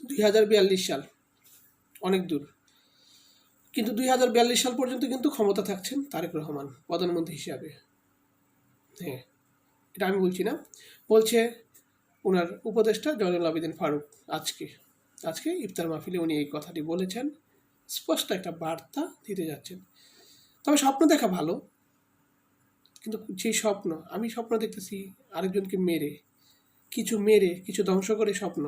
2042 সাল অনেক দূর, কিন্তু 2042 সাল পর্যন্ত কিন্তু ক্ষমতা থাকছেন তারেক রহমান প্রধানমন্ত্রী হিসাবে। হ্যাঁ, এটা আমি বলছি না, বলছে ওনার উপদেষ্টা জয়নুল আবেদিন ফারুক। আজকে ইফতার মাহফিলে উনি এই কথাটি বলেছেন, স্পষ্ট একটা বার্তা দিতে যাচ্ছেন। তবে স্বপ্ন দেখা ভালো, কিন্তু যেই স্বপ্ন, আমি স্বপ্ন দেখতেছি আরেকজনকে মেরে কিছু ধ্বংস করে স্বপ্ন,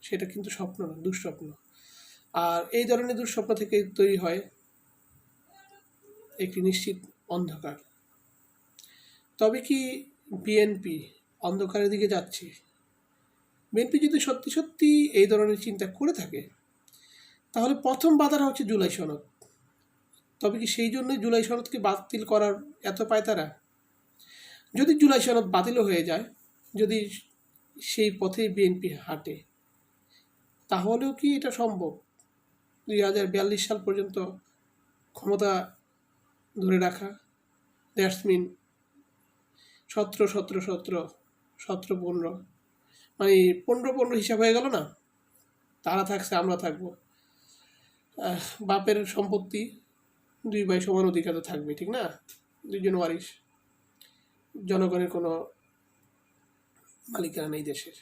সেটা কিন্তু স্বপ্ন না, দুঃস্বপ্ন। আর এই ধরনের দুঃস্বপ্ন থেকে তৈরি হয় একটি নিশ্চিত অন্ধকার। তবে কি বিএনপি অন্ধকারের দিকে যাচ্ছে? বিএনপি যদি সত্যি সত্যি এই ধরনের চিন্তা করে থাকে, তাহলে প্রথম বাধাটা হচ্ছে জুলাই সনদ। তবে কি সেই জন্যই জুলাই সনদকে বাতিল করার এত পায়তারা? যদি জুলাই সনদ বাতিলও হয়ে যায়, যদি সেই পথে বিএনপি হাঁটে, তাহলেও কি এটা সম্ভব 2042 সাল পর্যন্ত ক্ষমতা ধরে রাখা? দ্যাটস মিন 17-17-17-17-15, মানে 15-15 হিসাব হয়ে গেল না? তারা থাকছে, আমরা থাকবো। বাপের সম্পত্তি 2 ভাই সমান অধিকার তো থাকবে, ঠিক না? 2 জন ওয়ারিশ, জনগণের কোনো মালিকানা নেই দেশের।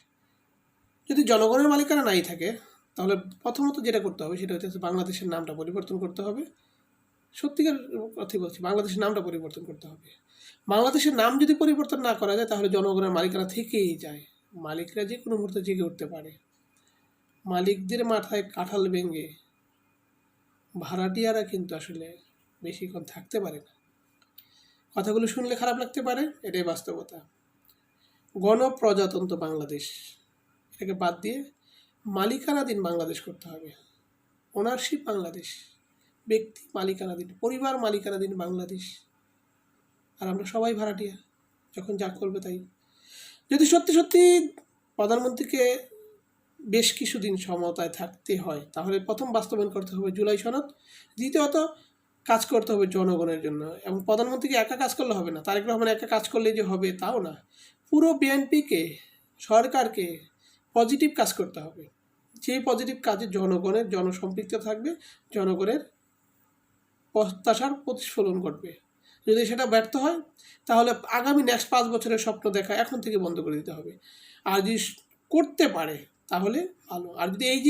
যদি জনগণের মালিকানা নাই থাকে, তাহলে প্রথমত যেটা করতে হবে সেটা হচ্ছে বাংলাদেশের নামটা পরিবর্তন করতে হবে। সত্যিকার কথাই বলছি, বাংলাদেশের নামটা পরিবর্তন করতে হবে। বাংলাদেশের নাম যদি পরিবর্তন না করা যায়, তাহলে জনগণের মালিকানা থেকেই যায়। মালিকরা যে কোনো মুহূর্তে জেগে উঠতে পারে। মালিকদের মাথায় কাঁঠাল ভেঙে ভাড়াটিয়ারা কিন্তু আসলে বেশিক্ষণ থাকতে পারে না। কথাগুলো শুনলে খারাপ লাগতে পারে, এটাই বাস্তবতা। গণপ্রজাতন্ত্র বাংলাদেশ, এটাকে বাদ দিয়ে মালিকানাধীন বাংলাদেশ করতে হবে। ওনারশিপ বাংলাদেশ, ব্যক্তি মালিকানাধীন, পরিবার মালিকানাধীন বাংলাদেশ। আর আমরা সবাই ভাড়াটিয়া, যখন যা করবে তাই। যদি সত্যি সত্যি প্রধানমন্ত্রীকে বেশ কিছুদিন ক্ষমতায় থাকতে হয়, তাহলে প্রথম বাস্তবায়ন করতে হবে জুলাই সনদ। দ্বিতীয়ত কাজ করতে হবে জনগণের জন্য। এবং প্রধানমন্ত্রীকে একা কাজ করলে হবে না, তারেক রহমান একা কাজ করলেই যে হবে তাও না। পুরো বিএনপিকে, সরকারকে পজিটিভ কাজ করতে হবে। যেই পজিটিভ কাজে জনগণের জনসম্পৃক্ত থাকবে, জনগণের প্রত্যাশার প্রতিফলন ঘটবে। যদি সেটা ব্যর্থ হয়, তাহলে আগামী নেক্সট 5 বছরের স্বপ্ন দেখা এখন থেকে বন্ধ করে দিতে হবে। আর যদি করতে পারে তাহলে ভালো। আর যদি এই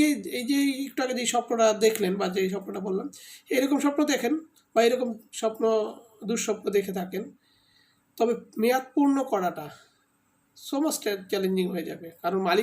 যে একটু আগে যে স্বপ্নটা দেখলেন বা যে স্বপ্নটা বললাম, এরকম স্বপ্ন দেখেন বা এরকম স্বপ্ন দুঃস্বপ্ন দেখে থাকেন, তবে মেয়াদ পূর্ণ করাটা সো মাচ চ্যালেঞ্জিং হয়ে যাবে। কারণ মালিক